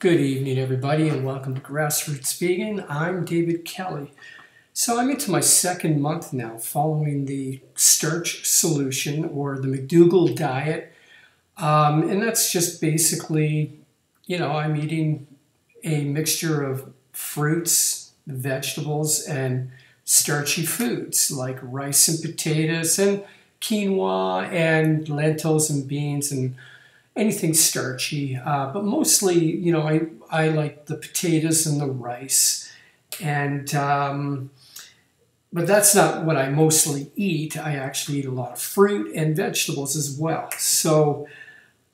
Good evening, everybody, and welcome to Grassroots Vegan. I'm David Kelly. So I'm into my second month now following the Starch Solution or the McDougall diet. And that's just basically, I'm eating a mixture of fruits, vegetables, and starchy foods like rice and potatoes and quinoa and lentils and beans and anything starchy, but mostly, I like the potatoes and the rice, and but that's not what I mostly eat. I actually eat a lot of fruit and vegetables as well. So,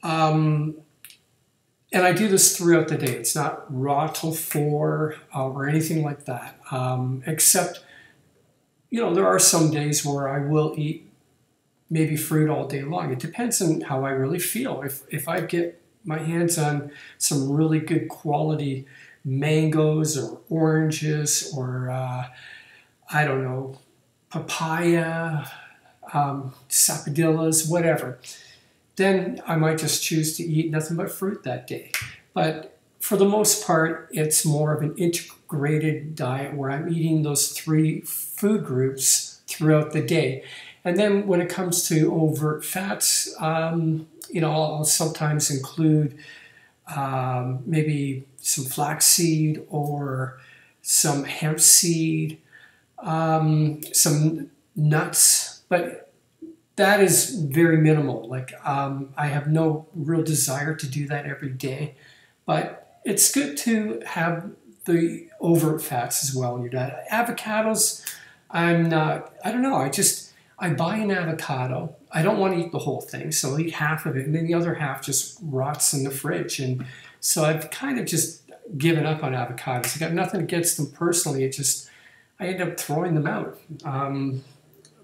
and I do this throughout the day. It's not raw till 4 or anything like that, except, there are some days where I will eat maybe fruit all day long. It depends on how I really feel. If I get my hands on some really good quality mangoes or oranges or I don't know, papaya, sapodillas, whatever, then I might just choose to eat nothing but fruit that day. But for the most part, it's more of an integrated diet where I'm eating those 3 food groups throughout the day. And then when it comes to overt fats, I'll sometimes include maybe some flaxseed or some hemp seed, some nuts, but that is very minimal. Like I have no real desire to do that every day, but it's good to have the overt fats as well in your diet. Avocados, I don't know, I buy an avocado. I don't want to eat the whole thing, so I'll eat half of it, and then the other half just rots in the fridge. And so I've kind of just given up on avocados. I got nothing against them personally. I end up throwing them out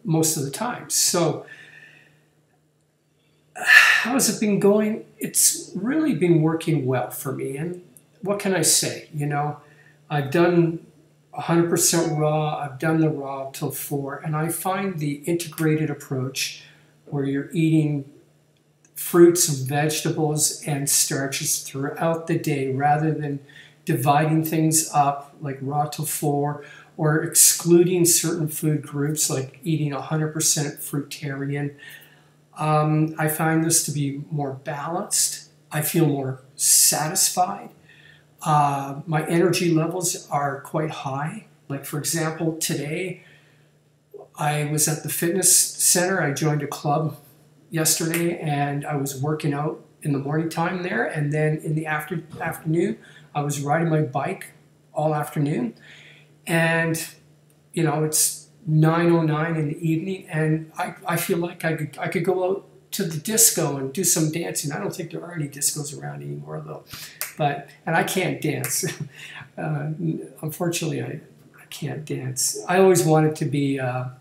most of the time. So how's it been going? It's really been working well for me. And what can I say? I've done 100% raw. I've done the raw till 4, and I find the integrated approach where you're eating fruits and vegetables and starches throughout the day rather than dividing things up like raw till 4 or excluding certain food groups like eating 100% fruitarian. I find this to be more balanced. I feel more satisfied. My energy levels are quite high. Like, for example, today I was at the fitness center. I joined a club yesterday and I was working out in the morning time there. And then in the afternoon, I was riding my bike all afternoon. And, it's 9:09 in the evening and I feel like I could go out to the disco and do some dancing. I don't think there are any discos around anymore though. And I can't dance. Unfortunately, I can't dance. I always wanted to be, when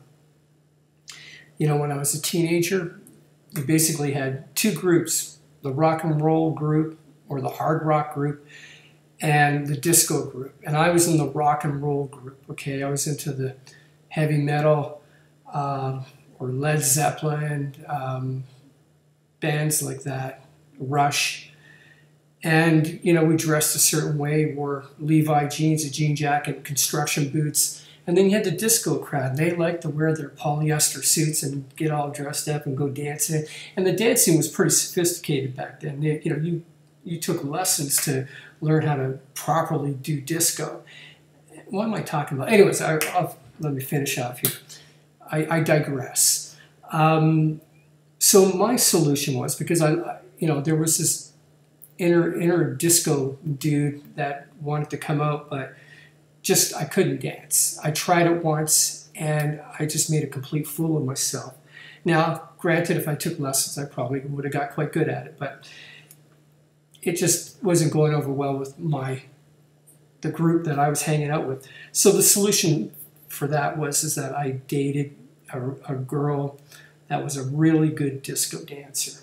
I was a teenager, we basically had 2 groups, the rock and roll group or the hard rock group and the disco group. And I was in the rock and roll group, okay? I was into the heavy metal or Led Zeppelin, bands like that, Rush. And, we dressed a certain way, wore Levi jeans, a jean jacket, construction boots. And then you had the disco crowd. They liked to wear their polyester suits and get all dressed up and go dancing. And the dancing was pretty sophisticated back then. You took lessons to learn how to properly do disco. What am I talking about? Anyways, let me finish off here. I digress. So my solution was, because there was this inner disco dude that wanted to come out, but I couldn't dance. I tried it once and I just made a complete fool of myself. Now, granted, if I took lessons, I probably would have got quite good at it, but it just wasn't going over well with the group that I was hanging out with. So the solution for that is that I dated a girl that was a really good disco dancer.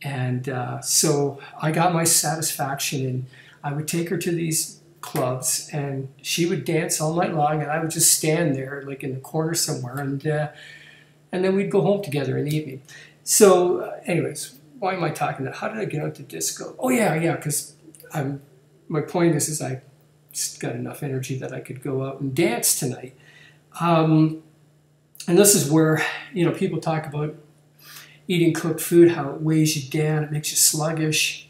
And so I got my satisfaction, and I would take her to these clubs, and she would dance all night long, and I would just stand there, like in the corner somewhere, and then we'd go home together in the evening. So, anyways, why am I talking about? How did I get out to disco? Oh yeah, because I'm my point is I just got enough energy that I could go out and dance tonight. And this is where, people talk about eating cooked food, how it weighs you down, it makes you sluggish.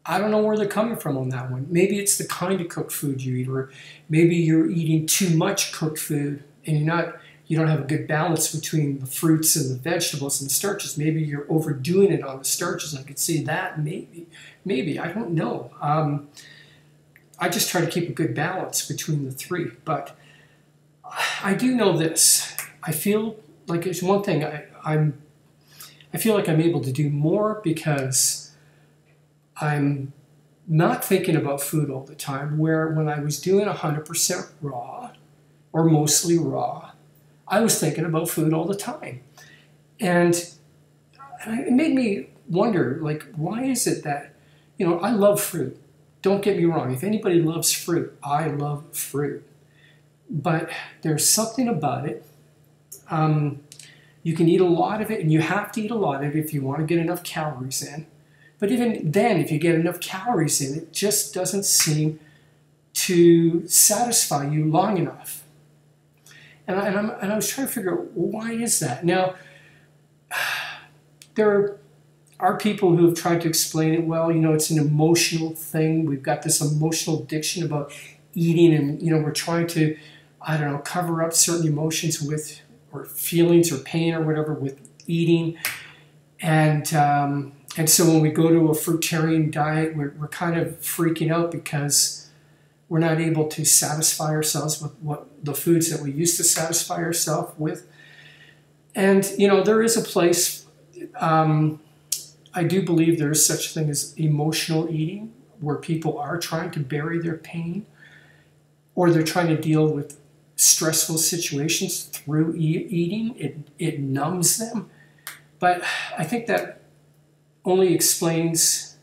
I don't know where they're coming from on that one. Maybe it's the kind of cooked food you eat, or maybe you're eating too much cooked food and you don't have a good balance between the fruits and the vegetables and the starches. Maybe you're overdoing it on the starches. I could see that, maybe, I don't know. I just try to keep a good balance between the three, but I do know this. I feel like it's one thing. I feel like I'm able to do more because I'm not thinking about food all the time, where when I was doing 100% raw or mostly raw, I was thinking about food all the time. And it made me wonder, like, why is it that, I love fruit. Don't get me wrong. If anybody loves fruit, I love fruit. But there's something about it. You can eat a lot of it, and you have to eat a lot of it if you want to get enough calories in. But even then, if you get enough calories in, it just doesn't seem to satisfy you long enough. And I was trying to figure out, well, why is that? Now, there are people who have tried to explain it, well, it's an emotional thing. We've got this emotional addiction about eating, and, we're trying to, cover up certain emotions with, or feelings or pain or whatever with eating. And so when we go to a fruitarian diet, we're kind of freaking out because we're not able to satisfy ourselves with what the foods that we used to satisfy ourselves with. And, there is a place, I do believe there is such a thing as emotional eating, where people are trying to bury their pain, or they're trying to deal with stressful situations through eating. It numbs them. But I think that only explains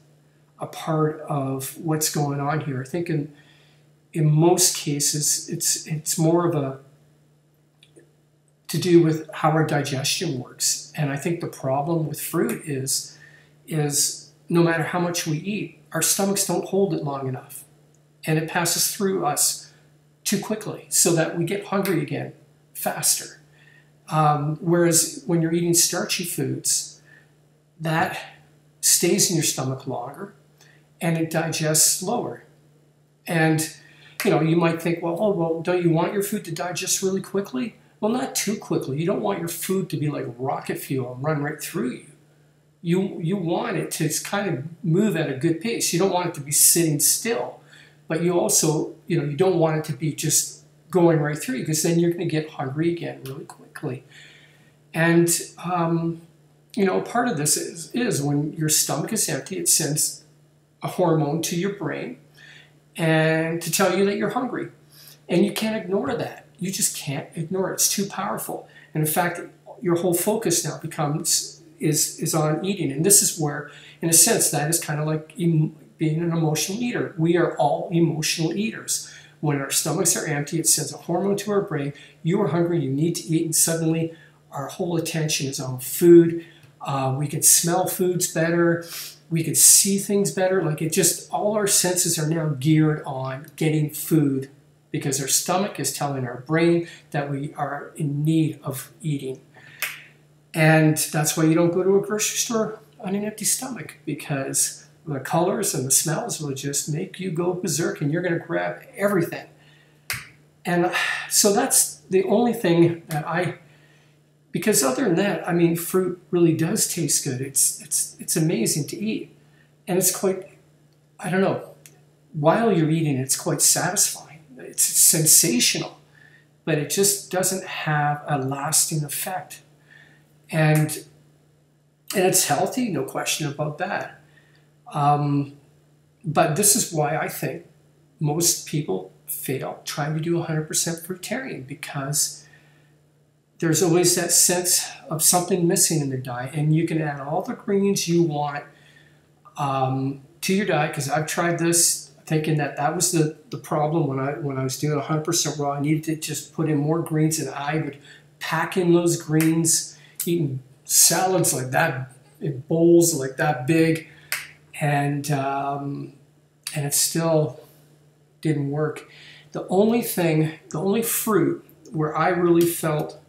a part of what's going on here. I think in most cases, it's more of to do with how our digestion works. And I think the problem with fruit is no matter how much we eat, our stomachs don't hold it long enough. And it passes through us too quickly, so that we get hungry again faster. Whereas when you're eating starchy foods, that stays in your stomach longer and it digests slower. And you might think, well, don't you want your food to digest really quickly? Well, not too quickly. You don't want your food to be like rocket fuel and run right through you. You want it to kind of move at a good pace. You don't want it to be sitting still. But you also, you don't want it to be just going right through, because then you're going to get hungry again really quickly. And, part of this is when your stomach is empty, it sends a hormone to your brain and to tell you that you're hungry. And you can't ignore that. You just can't ignore it. It's too powerful. And in fact, your whole focus now is on eating. And this is where, in a sense, that is kind of like being an emotional eater. We are all emotional eaters. When our stomachs are empty, it sends a hormone to our brain. You are hungry, you need to eat, and suddenly our whole attention is on food. We can smell foods better. We can see things better. Like, it just, all our senses are now geared on getting food, because our stomach is telling our brain that we are in need of eating. And that's why you don't go to a grocery store on an empty stomach, because the colors and the smells will just make you go berserk, and you're going to grab everything. And so that's the only thing that because other than that, fruit really does taste good. It's amazing to eat. And it's quite, while you're eating, it's quite satisfying. It's sensational, but it just doesn't have a lasting effect. And it's healthy, no question about that. But this is why I think most people fail trying to do 100% fruitarian, because there's always that sense of something missing in the diet. And you can add all the greens you want to your diet, because I've tried this thinking that was the problem when I was doing 100% raw. I needed to just put in more greens, and I would pack in those greens, eating salads like that, in bowls like that big. And and it still didn't work. The only fruit where I really felt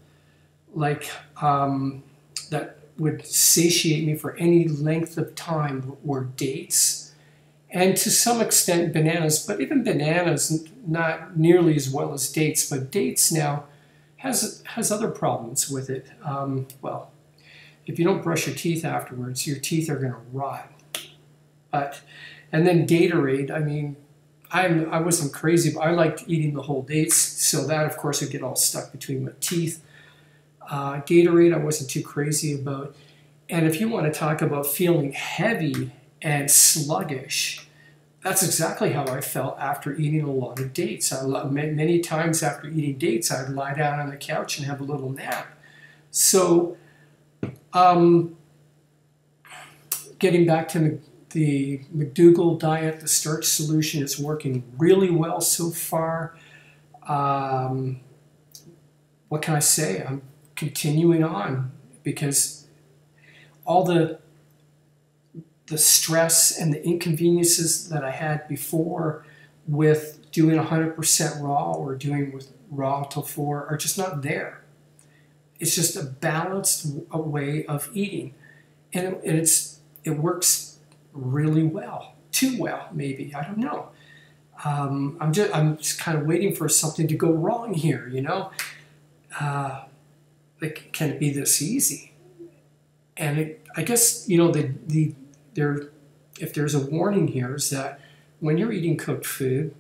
like that would satiate me for any length of time were dates, and to some extent bananas, but even bananas not nearly as well as dates. But dates now has other problems with it. Well, if you don't brush your teeth afterwards, your teeth are going to rot. And then Gatorade, I mean, I wasn't crazy, but I liked eating the whole dates, so that, of course, would get all stuck between my teeth. Gatorade, I wasn't too crazy about. And if you want to talk about feeling heavy and sluggish, that's exactly how I felt after eating a lot of dates. Many times after eating dates, I'd lie down on the couch and have a little nap. So, getting back to the McDougall diet, the Starch Solution is working really well so far. What can I say? I'm continuing on because all the stress and the inconveniences that I had before with doing 100% raw or doing with raw till 4 are just not there. It's just a balanced way of eating, and it works really well, too well maybe, I don't know. I'm just kind of waiting for something to go wrong here, you know. Like, can it be this easy? And I guess, you know, if there's a warning here, is that when you're eating cooked food,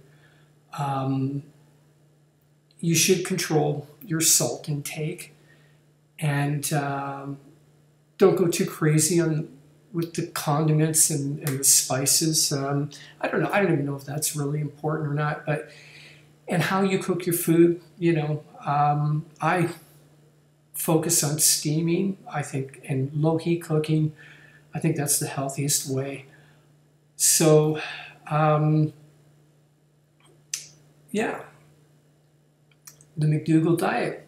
you should control your salt intake, and don't go too crazy with the condiments and the spices. I don't know. I don't even know if that's really important or not. And how you cook your food, you know, I focus on steaming, I think, and low heat cooking. I think that's the healthiest way. So, yeah, the McDougall diet.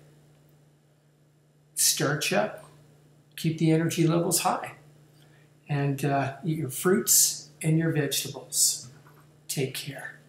Starch up, keep the energy levels high, and eat your fruits and your vegetables. Take care.